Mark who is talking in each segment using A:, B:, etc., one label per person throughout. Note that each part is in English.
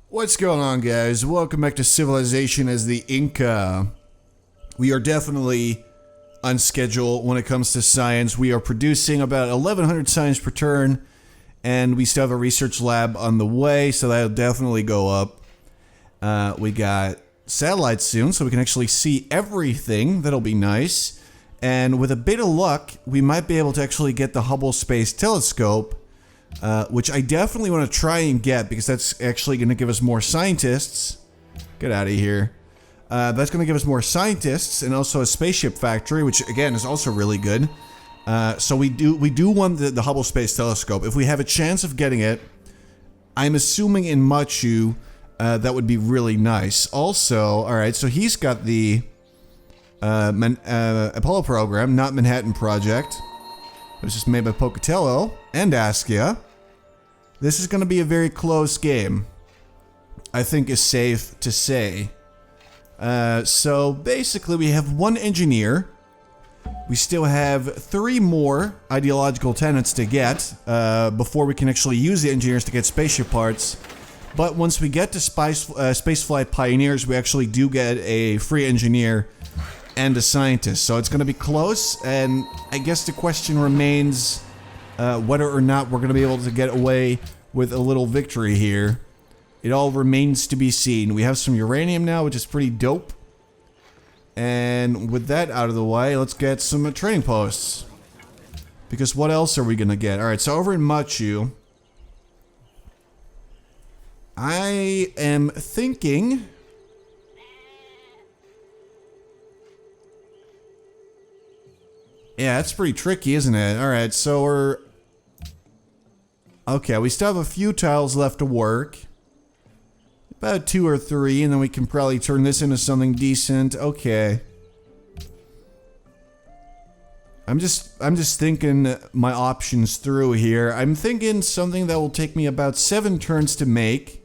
A: What's going on, guys? Welcome back to Civilization as the Inca. We are definitely on schedule when it comes to science. We are producing about 1,100 science per turn, and we still have a research lab on the way, so that'll definitely go up. We got satellites soon, so we can actually see everything. That'll be nice. And with a bit of luck, we might be able to actually get the Hubble Space Telescope, which I definitely want to try and get because that's actually going to give us more scientists. Get out of here. That's going to give us more scientists and also a spaceship factory, which again is also really good. So we do want the Hubble Space Telescope. If we have a chance of getting it, I'm assuming in Machu, that would be really nice. Also, all right, so he's got the Apollo program, not Manhattan Project. It was just made by Pocatello and Askia. This is going to be a very close game, I think is safe to say. So basically we have one engineer. We still have 3 more ideological tenants to get before we can actually use the engineers to get spaceship parts. But once we get to spaceflight pioneers, we actually do get a free engineer and a scientist, so it's going to be close, and I guess the question remains whether or not we're going to be able to get away with a little victory here. It all remains to be seen. We have some uranium now, which is pretty dope, and with that out of the way, let's get some trading posts, because what else are we going to get? Alright, so over in Machu, I am thinking... Yeah, it's pretty tricky, isn't it? Alright, so we're... Okay, we still have a few tiles left to work. About 2 or 3, and then we can probably turn this into something decent. Okay. I'm just thinking my options through here. I'm thinking something that will take me about 7 turns to make.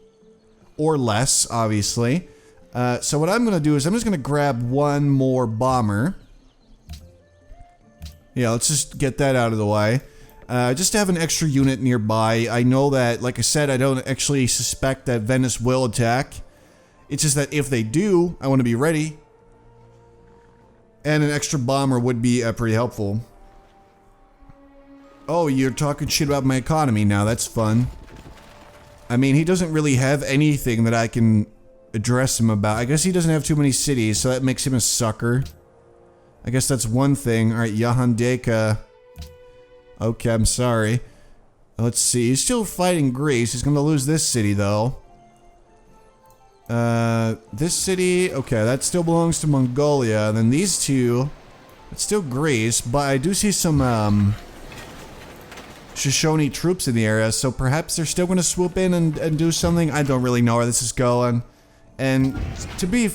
A: Or less, obviously. So what I'm going to do is I'm just going to grab one more bomber. Yeah, let's just get that out of the way. Just to have an extra unit nearby. I know that, like I said, I don't actually suspect that Venice will attack. It's just that if they do, I want to be ready. And an extra bomber would be pretty helpful. Oh, you're talking shit about my economy now. That's fun. I mean, he doesn't really have anything that I can address him about. I guess he doesn't have too many cities, so that makes him a sucker. I guess that's one thing. Alright, Yahandeka. Okay, I'm sorry. Let's see. He's still fighting Greece. He's gonna lose this city, though. This city... Okay, that still belongs to Mongolia. And then these two... It's still Greece, but I do see some, Shoshone troops in the area, so perhaps they're still gonna swoop in and do something. I don't really know where this is going. And to be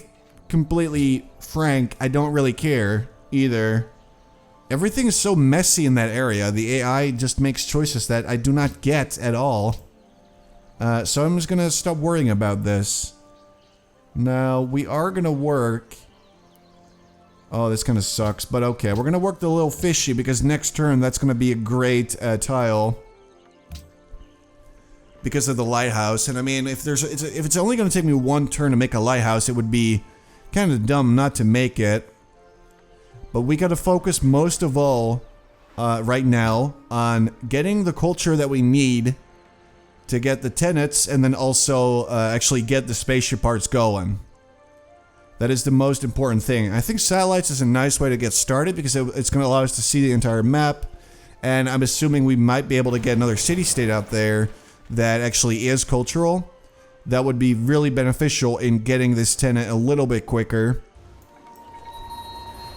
A: completely frank, I don't really care either. Everything is so messy in that area. The AI just makes choices that I do not get at all. So I'm just gonna stop worrying about this. Now, we are gonna work... Oh, this kind of sucks, but okay. We're gonna work the little fishy because next turn that's gonna be a great tile. Because of the lighthouse. And I mean, if it's only gonna take me 1 turn to make a lighthouse, it would be kind of dumb not to make it. But we gotta focus most of all, right now, on getting the culture that we need to get the tenants and then also actually get the spaceship parts going. That is the most important thing. I think satellites is a nice way to get started because it's gonna allow us to see the entire map. And I'm assuming we might be able to get another city-state out there that actually is cultural. That would be really beneficial in getting this tenant a little bit quicker.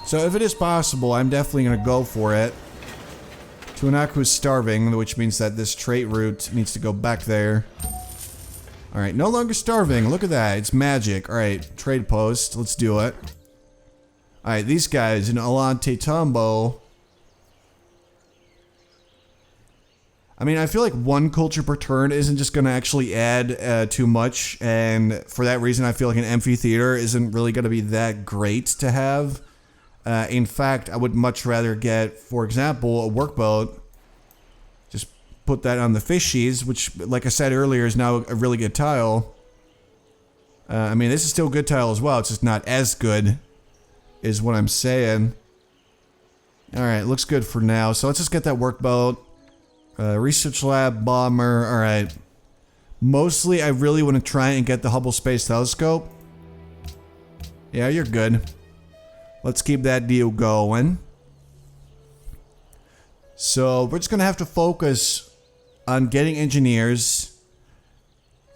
A: So if it is possible, I'm definitely going to go for it. Tuanaku is starving, which means that this trait route needs to go back there. Alright, no longer starving. Look at that. It's magic. Alright, trade post. Let's do it. Alright, these guys in Alante Tambo. I mean, I feel like 1 culture per turn isn't just going to actually add too much. And for that reason, I feel like an amphitheater isn't really going to be that great to have. In fact, I would much rather get, for example, a workboat. Just put that on the fishies, which, like I said earlier, is now a really good tile. I mean, this is still good tile as well. It's just not as good, is what I'm saying. Alright, looks good for now. So let's just get that workboat. Research lab, bomber. Alright. Mostly, I really want to try and get the Hubble Space Telescope. Yeah, you're good. Let's keep that deal going. So, we're just going to have to focus on getting engineers,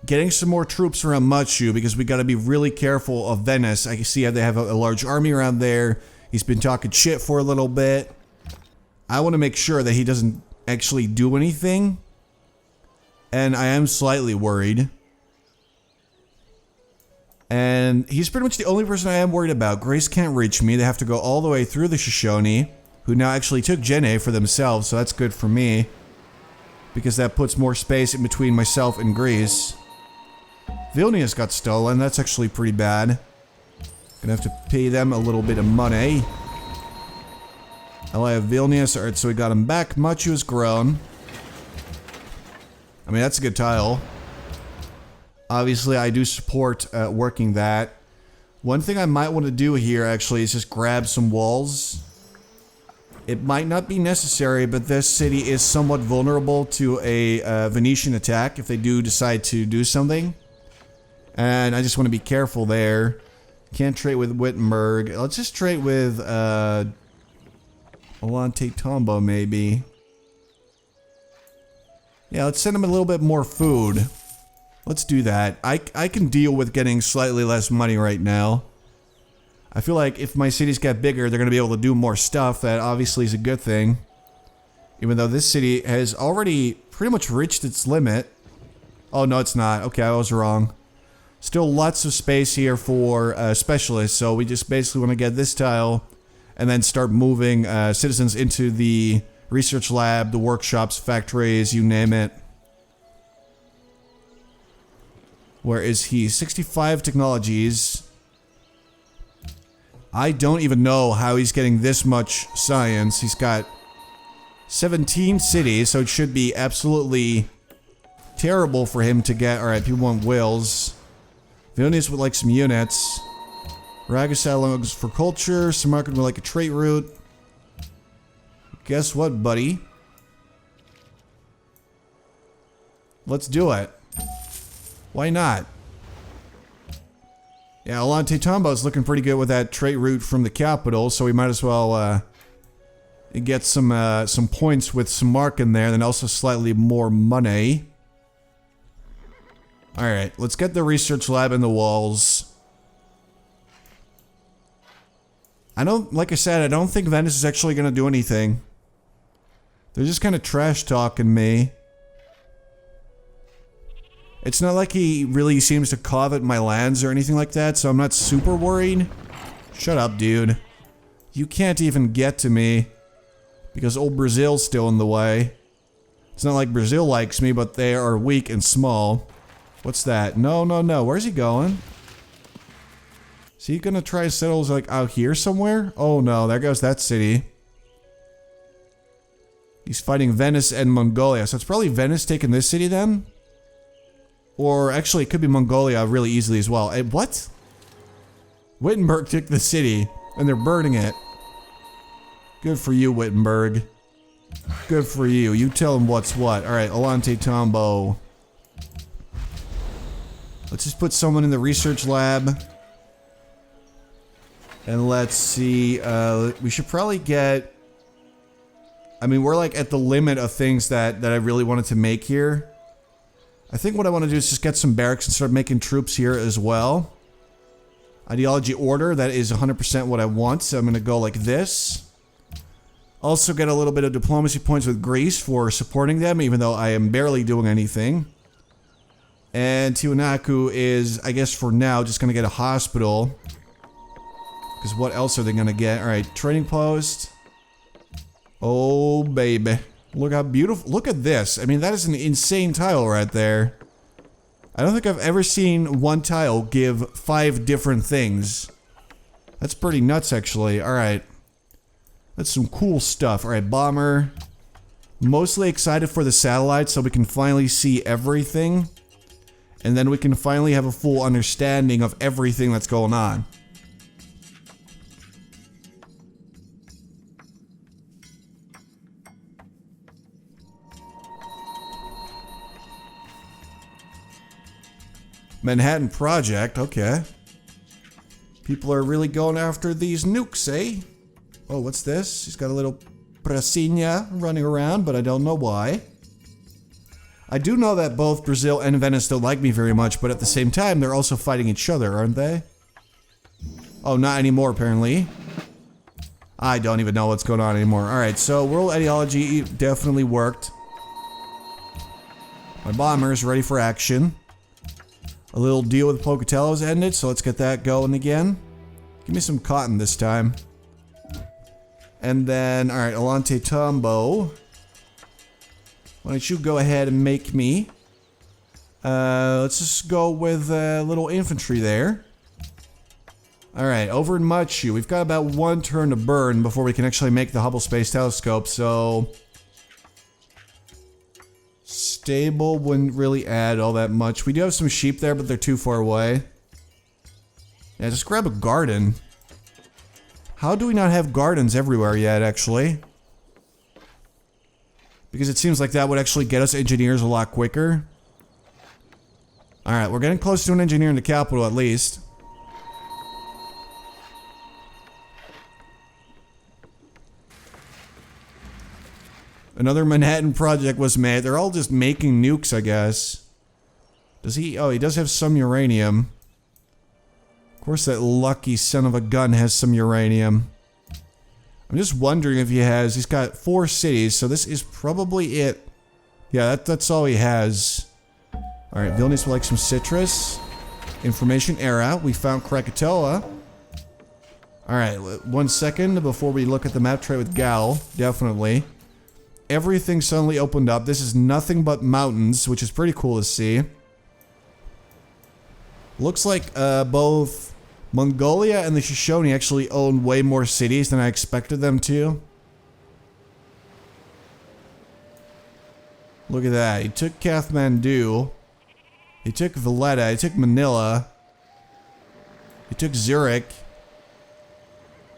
A: getting some more troops around Machu, because we got to be really careful of Venice. I can see how they have a large army around there. He's been talking shit for a little bit. I want to make sure that he doesn't actually do anything. And I am slightly worried. And he's pretty much the only person I am worried about. Grace can't reach me. They have to go all the way through the Shoshone, who now actually took Jenne for themselves, so that's good for me. Because that puts more space in between myself and Greece. Vilnius got stolen. That's actually pretty bad. Gonna have to pay them a little bit of money. Ally of Vilnius. Alright, so we got him back. Machu has grown. I mean, that's a good tile. Obviously, I do support working that. One thing I might want to do here, actually, is just grab some walls. It might not be necessary, but this city is somewhat vulnerable to a Venetian attack if they do decide to do something. And I just want to be careful there. Can't trade with Wittenberg. Let's just trade with Olante Tombo, maybe. Yeah, let's send him a little bit more food. Let's do that. I can deal with getting slightly less money right now. I feel like if my cities get bigger, they're going to be able to do more stuff. That obviously is a good thing. Even though this city has already pretty much reached its limit. Oh, no, it's not. Okay, I was wrong. Still lots of space here for specialists, so we just basically want to get this tile and then start moving citizens into the research lab, the workshops, factories, you name it. Where is he? 65 technologies. I don't even know how he's getting this much science. He's got 17 cities, so it should be absolutely terrible for him to get. Alright, people want wills. Vilnius would like some units. Ragasal longs for culture. Samarkand would like a trait route. Guess what, buddy? Let's do it. Why not? Yeah, Olante Tombo's looking pretty good with that trait route from the capital, so we might as well get some points with Samarkand there, and then also slightly more money. Alright, let's get the research lab in the walls. Like I said, I don't think Venice is actually going to do anything. They're just kind of trash talking me. It's not like he really seems to covet my lands or anything like that, so I'm not super worried. Shut up, dude. You can't even get to me. Because old Brazil's still in the way. It's not like Brazil likes me, but they are weak and small. What's that? No, no, no. Where's he going? Is he gonna try to settle like out here somewhere? Oh no, there goes that city. He's fighting Venice and Mongolia, so it's probably Venice taking this city then? Or actually, it could be Mongolia really easily as well. Hey, what? Wittenberg took the city, and they're burning it. Good for you, Wittenberg. Good for you. You tell him what's what. Alright, Olante Tombo. Let's just put someone in the research lab. And let's see, we should probably get... I mean, we're like at the limit of things that I really wanted to make here. I think what I want to do is just get some barracks and start making troops here as well. Ideology order, that is 100% what I want, so I'm going to go like this. Also get a little bit of diplomacy points with Greece for supporting them, even though I am barely doing anything. And Tiwanaku is, I guess for now, just going to get a hospital. Because what else are they going to get? Alright, training post. Oh, baby. Look how beautiful. Look at this. I mean, that is an insane tile right there. I don't think I've ever seen one tile give 5 different things. That's pretty nuts, actually. Alright. That's some cool stuff. Alright, bomber. Mostly excited for the satellite so we can finally see everything. And then we can finally have a full understanding of everything that's going on. Manhattan Project, okay. People are really going after these nukes, eh? Oh, what's this? He's got a little prasinha running around, but I don't know why. I do know that both Brazil and Venice don't like me very much, but at the same time, they're also fighting each other, aren't they? Oh, not anymore, apparently. I don't even know what's going on anymore. Alright, so world ideology definitely worked. My bomber's ready for action. A little deal with Pocatello's ended, so let's get that going again. Give me some cotton this time. And then, alright, Alante Tombo. Why don't you go ahead and make me? Let's just go with a little infantry there. Alright, over in Machu, we've got about 1 turn to burn before we can actually make the Hubble Space Telescope, so... Stable wouldn't really add all that much. We do have some sheep there, but they're too far away. Yeah, just grab a garden. How do we not have gardens everywhere yet, actually? Because it seems like that would actually get us engineers a lot quicker. Alright, we're getting close to an engineer in the capital at least. Another Manhattan Project was made. They're all just making nukes, I guess. Does he? Oh, he does have some uranium. Of course, that lucky son of a gun has some uranium. I'm just wondering if he has... He's got 4 cities, so this is probably it. Yeah, that's all he has. Alright, Vilnius would like some citrus. Information era. We found Krakatoa. Alright, 1 second before we look at the map tray with Gal. Definitely. Everything suddenly opened up. This is nothing but mountains, which is pretty cool to see. Looks like both Mongolia and the Shoshone actually own way more cities than I expected them to. Look at that. He took Kathmandu. He took Valletta. He took Manila. He took Zurich.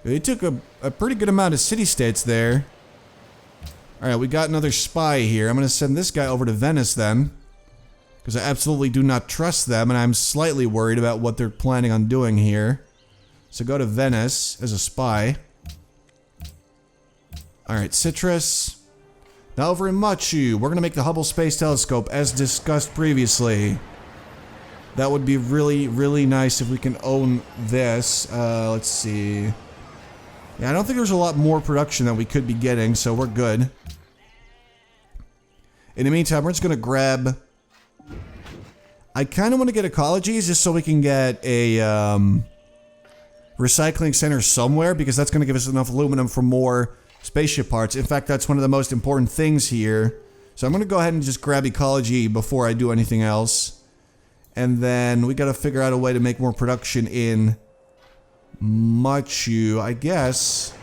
A: He took a pretty good amount of city-states there. Alright, we got another spy here. I'm going to send this guy over to Venice then. Because I absolutely do not trust them, and I'm slightly worried about what they're planning on doing here. So go to Venice as a spy. Alright, citrus. Now over in Machu, we're going to make the Hubble Space Telescope as discussed previously. That would be really, really nice if we can own this. Let's see. Yeah, I don't think there's a lot more production that we could be getting, so we're good. In the meantime, we're just going to grab... I kind of want to get ecologies just so we can get a recycling center somewhere, because that's going to give us enough aluminum for more spaceship parts. In fact, that's one of the most important things here. So I'm going to go ahead and just grab ecology before I do anything else. And then we got to figure out a way to make more production in Machu, I guess.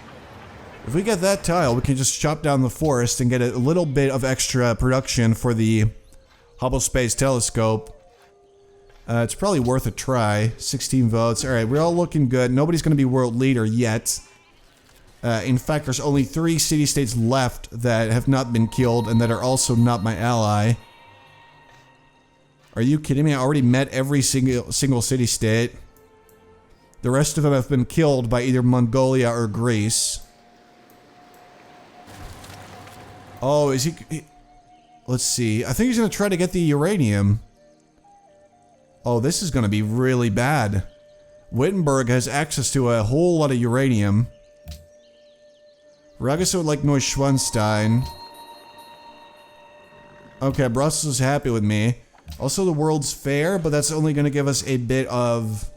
A: If we get that tile, we can just chop down the forest and get a little bit of extra production for the Hubble Space Telescope. It's probably worth a try. 16 votes. Alright, we're all looking good. Nobody's going to be world leader yet. In fact, there's only 3 city-states left that have not been killed and that are also not my ally. Are you kidding me? I already met every single city-state. The rest of them have been killed by either Mongolia or Greece. Oh, is he... Let's see. I think he's going to try to get the uranium. Oh, this is going to be really bad. Wittenberg has access to a whole lot of uranium. Ragusa would like Neuschwanstein. Okay, Brussels is happy with me. Also, the World's Fair, but that's only going to give us a bit of...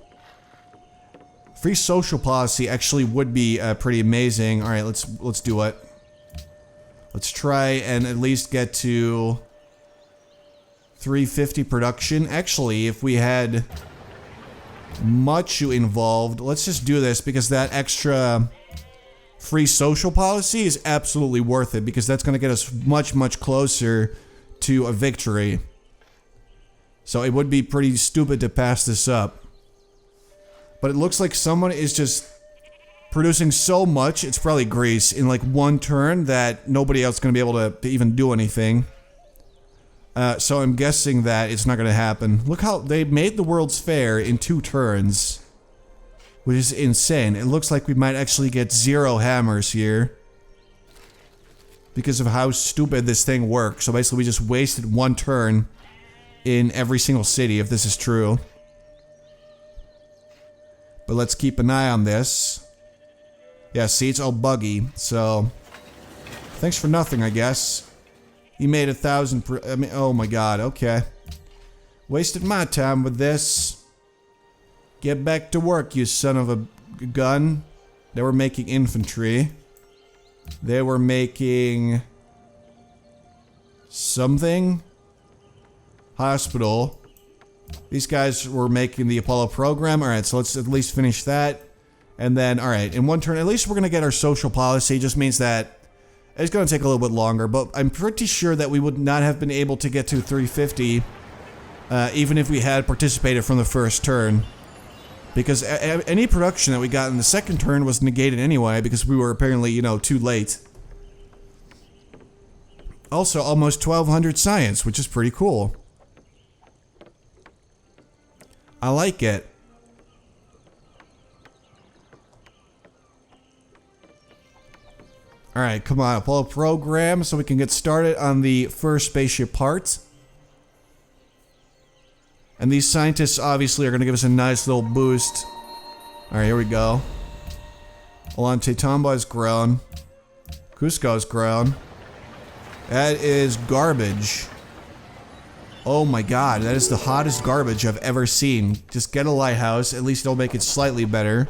A: Free social policy actually would be pretty amazing. Alright, let's do it. Let's try and at least get to 350 production. Actually, if we had Machu involved, let's just do this because that extra free social policy is absolutely worth it, because that's going to get us much, much closer to a victory. So it would be pretty stupid to pass this up. But it looks like someone is just producing so much, it's probably Greece, in like one turn that nobody else is going to be able to even do anything. So I'm guessing that it's not going to happen. Look how they made the World's Fair in 2 turns. Which is insane. It looks like we might actually get 0 hammers here. Because of how stupid this thing works. So basically we just wasted 1 turn in every single city, if this is true. But let's keep an eye on this. Yeah, see, it's all buggy, so... Thanks for nothing, I guess. You made 1,000 per... I mean, oh my god, okay. Wasted my time with this. Get back to work, you son of a gun. They were making infantry. They were making... something? Hospital. These guys were making the Apollo program. Alright, so let's at least finish that. And then, alright, in 1 turn, at least we're going to get our social policy. Just means that it's going to take a little bit longer. But I'm pretty sure that we would not have been able to get to 350. Even if we had participated from the first turn. Because any production that we got in the second turn was negated anyway. Because we were apparently, you know, too late. Also, almost 1,200 science, which is pretty cool. I like it. Alright, come on, Apollo program so we can get started on the first spaceship part. And these scientists obviously are going to give us a nice little boost. Alright, here we go. Ollantaytambo has grown. Cusco has grown. That is garbage. Oh my god, that is the hottest garbage I've ever seen. Just get a lighthouse, at least it'll make it slightly better.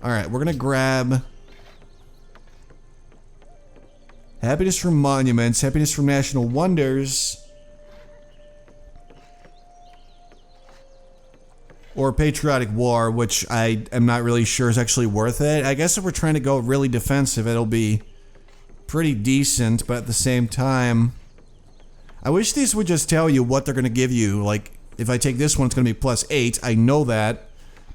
A: Alright, we're gonna grab... happiness from monuments, happiness from national wonders. Or patriotic war, which I am not really sure is actually worth it. I guess if we're trying to go really defensive, it'll be pretty decent, but at the same time... I wish these would just tell you what they're going to give you. Like, if I take this one, it's going to be +8. I know that.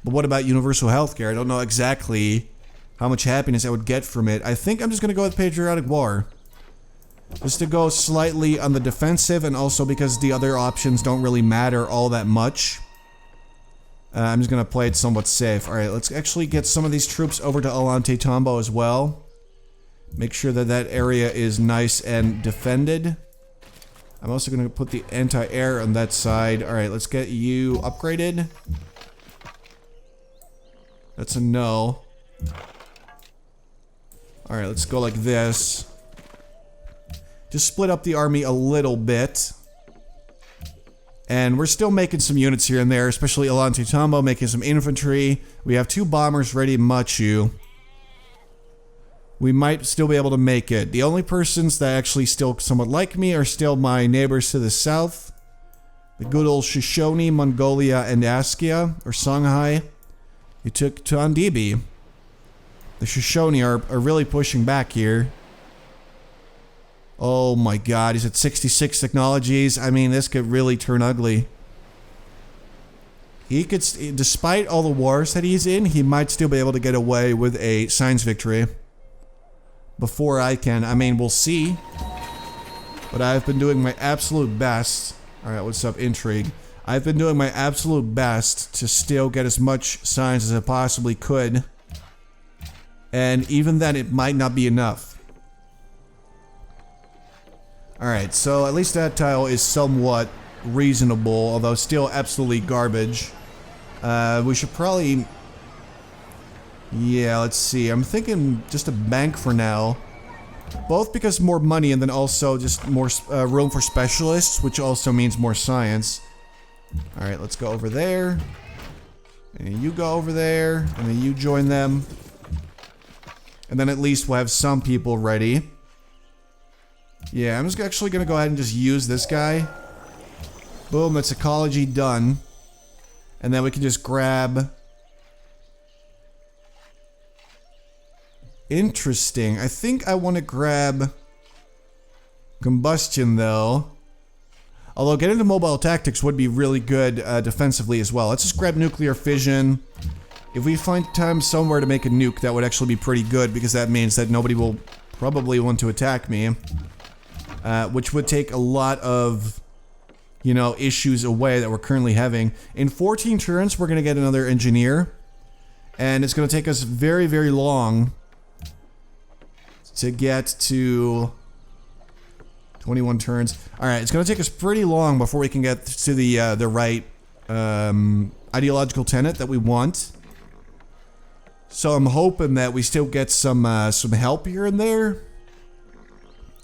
A: But what about universal healthcare? I don't know exactly how much happiness I would get from it. I think I'm just going to go with patriotic war. Just to go slightly on the defensive, and also because the other options don't really matter all that much. I'm just going to play it somewhat safe. Alright, let's actually get some of these troops over to Ollantaytambo as well. Make sure that that area is nice and defended. I'm also going to put the anti-air on that side. Alright, let's get you upgraded. That's a no. Alright, let's go like this. Just split up the army a little bit. And we're still making some units here and there, especially Ollantaytambo making some infantry. We have 2 bombers ready in Machu. We might still be able to make it. The only persons that actually still somewhat like me are still my neighbors to the south. The good old Shoshone, Mongolia, and Askia, or Songhai. You took Tondibi. The Shoshone are really pushing back here. Oh my god, he's at 66 technologies. I mean, this could really turn ugly. He could, despite all the wars that he's in, he might still be able to get away with a science victory. Before I can. I mean, we'll see. But I've been doing my absolute best. Alright, what's up, intrigue? I've been doing my absolute best to still get as much science as I possibly could. And even then, it might not be enough. Alright, so at least that tile is somewhat reasonable, although still absolutely garbage. We should probably... yeah, let's see. I'm thinking just a bank for now. Both because more money and then also just more room for specialists, which also means more science. Alright, let's go over there. And you go over there. And then you join them. And then at least we'll have some people ready. Yeah, I'm just actually going to go ahead and just use this guy. Boom, that's ecology done. And then we can just grab... interesting. I think I want to grab combustion though. Although getting into mobile tactics would be really good defensively as well. Let's just grab nuclear fission. If we find time somewhere to make a nuke, that would actually be pretty good, because that means that nobody will probably want to attack me. Which would take a lot of, you know, issues away that we're currently having. In 14 turns, we're going to get another engineer. And it's going to take us very, very long to get to 21 turns. Alright, it's going to take us pretty long before we can get to the right ideological tenet that we want. So I'm hoping that we still get some help here and there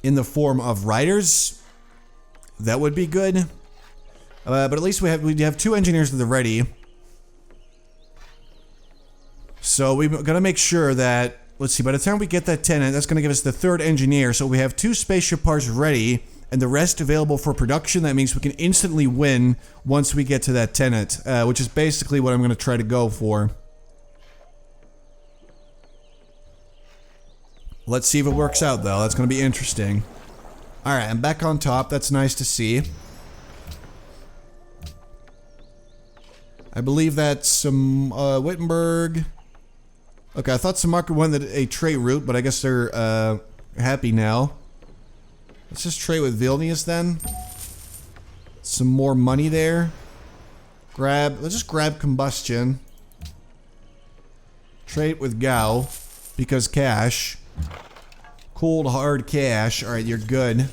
A: in the form of riders. That would be good. But at least we have 2 engineers that are ready. So we're gonna make sure that, let's see, by the time we get that tenant, that's gonna give us the 3rd engineer. So we have 2 spaceship parts ready and the rest available for production. That means we can instantly win once we get to that tenant, which is basically what I'm gonna try to go for. Let's see if it works out, though. That's going to be interesting. Alright, I'm back on top. That's nice to see. I believe that's some, Wittenberg. Okay, I thought some market wanted a trade route, but I guess they're, happy now. Let's just trade with Vilnius, then. Some more money there. Let's just grab combustion. Trade with Gao, because cash. Cold hard cash. Alright, you're good.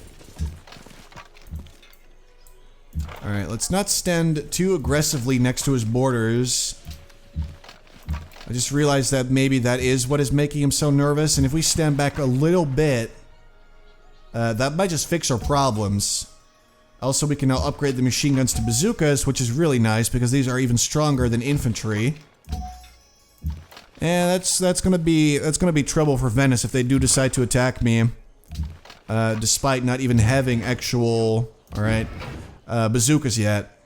A: Alright, let's not stand too aggressively next to his borders. I just realized that maybe that is what is making him so nervous, and if we stand back a little bit, that might just fix our problems. Also, we can now upgrade the machine guns to bazookas, which is really nice because these are even stronger than infantry. And that's gonna be trouble for Venice if they do decide to attack me, despite not even having actual bazookas yet.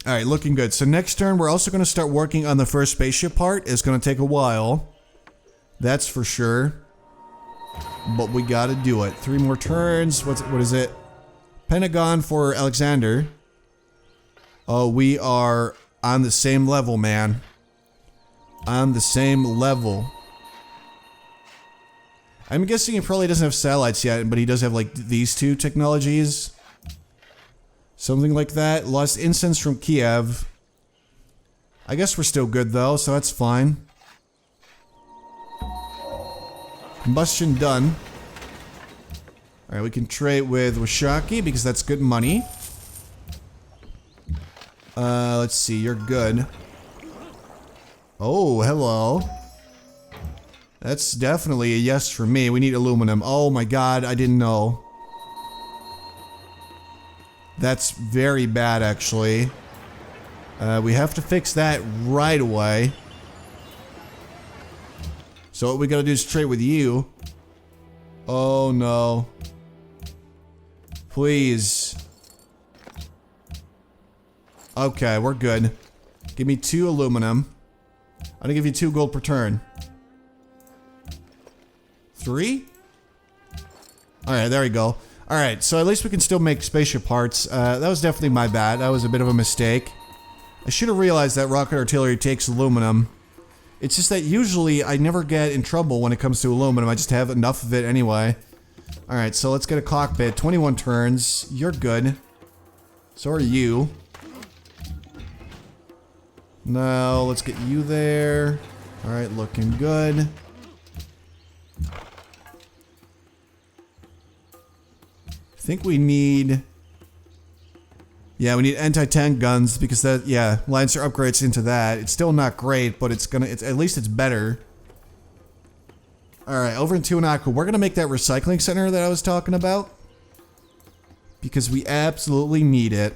A: All right, looking good. So next turn, we're also gonna start working on the first spaceship part. It's gonna take a while, that's for sure, but we gotta do it. 3 more turns. What is it? Pentagon for Alexander. Oh, we are on the same level, man. On the same level. I'm guessing he probably doesn't have satellites yet, but he does have like these 2 technologies. Something like that. Lost incense from Kiev. I guess we're still good though, so that's fine. Combustion done. Alright, we can trade with Washaki because that's good money. Let's see, you're good. Oh, hello. That's definitely a yes for me. We need aluminum. Oh my god, I didn't know. That's very bad, actually. We have to fix that right away. So what we gotta do is trade with you. Oh no. Please. Okay, we're good. Give me 2 aluminum. I'm gonna give you 2 gold per turn. 3? Alright, there we go. Alright, so at least we can still make spaceship parts. That was definitely my bad. That was a bit of a mistake. I should have realized that rocket artillery takes aluminum. It's just that usually I never get in trouble when it comes to aluminum. I just have enough of it anyway. Alright, so let's get a cockpit. 21 turns. You're good. So are you. Now, let's get you there. Alright, looking good. I think we need... Yeah, we need anti-tank guns because that, yeah, Lancer upgrades into that. It's still not great, but at least it's better. Alright, over in Tiwanaku, we're gonna make that recycling center that I was talking about. Because we absolutely need it.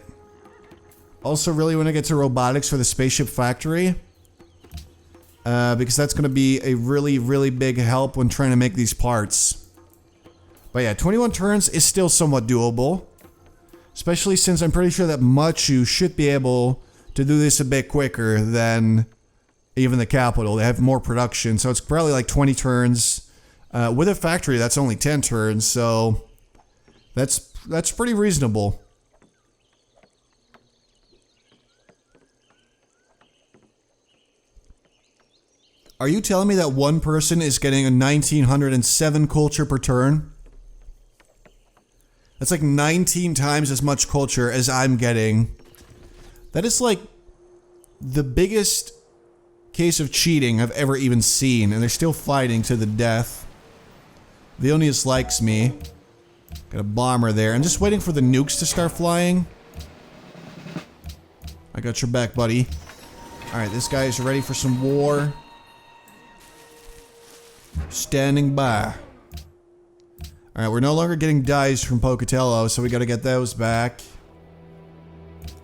A: Also really want to get to robotics for the spaceship factory. Because that's going to be a really, really big help when trying to make these parts. But yeah, 21 turns is still somewhat doable. Especially since I'm pretty sure that Machu should be able to do this a bit quicker than even the capital. They have more production, so it's probably like 20 turns. With a factory, that's only 10 turns, so... That's That's pretty reasonable. Are you telling me that one person is getting a 1907 culture per turn? That's like 19 times as much culture as I'm getting. That is like the biggest case of cheating I've ever even seen, and they're still fighting to the death. Vilnius likes me. Got a bomber there. I'm just waiting for the nukes to start flying. I got your back, buddy. Alright, this guy is ready for some war. Standing by. Alright, we're no longer getting dice from Pocatello, so we gotta get those back.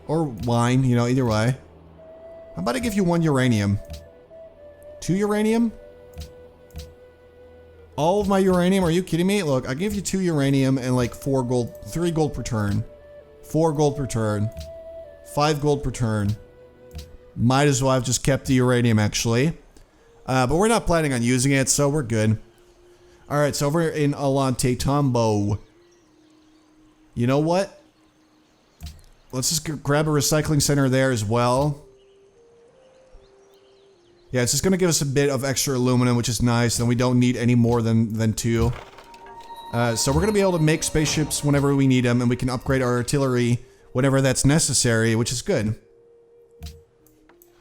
A: Or wine, you know, either way. How about I give you 1 uranium? 2 uranium? All of my uranium? Are you kidding me? Look, I give you 2 uranium and like 4 gold, 3 gold per turn. 4 gold per turn. 5 gold per turn. Might as well have just kept the uranium, actually. But we're not planning on using it, so we're good. Alright, so over in Alante Tombo. You know what? Let's just grab a recycling center there as well. Yeah, it's just going to give us a bit of extra aluminum, which is nice, and we don't need any more than 2. So we're going to be able to make spaceships whenever we need them, and we can upgrade our artillery whenever that's necessary, which is good.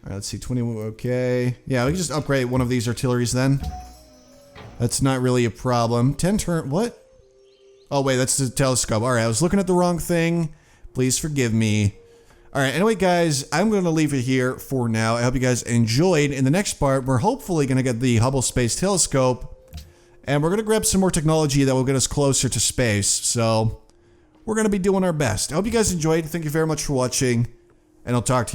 A: Alright, let's see, 20, okay. Yeah, we can just upgrade one of these artilleries then. That's not really a problem. 10 turn, what? Oh wait, that's the telescope. Alright, I was looking at the wrong thing. Please forgive me. Alright, anyway guys, I'm going to leave it here for now. I hope you guys enjoyed. In the next part, we're hopefully going to get the Hubble Space Telescope. And we're going to grab some more technology that will get us closer to space. So, we're going to be doing our best. I hope you guys enjoyed. Thank you very much for watching. And I'll talk to you.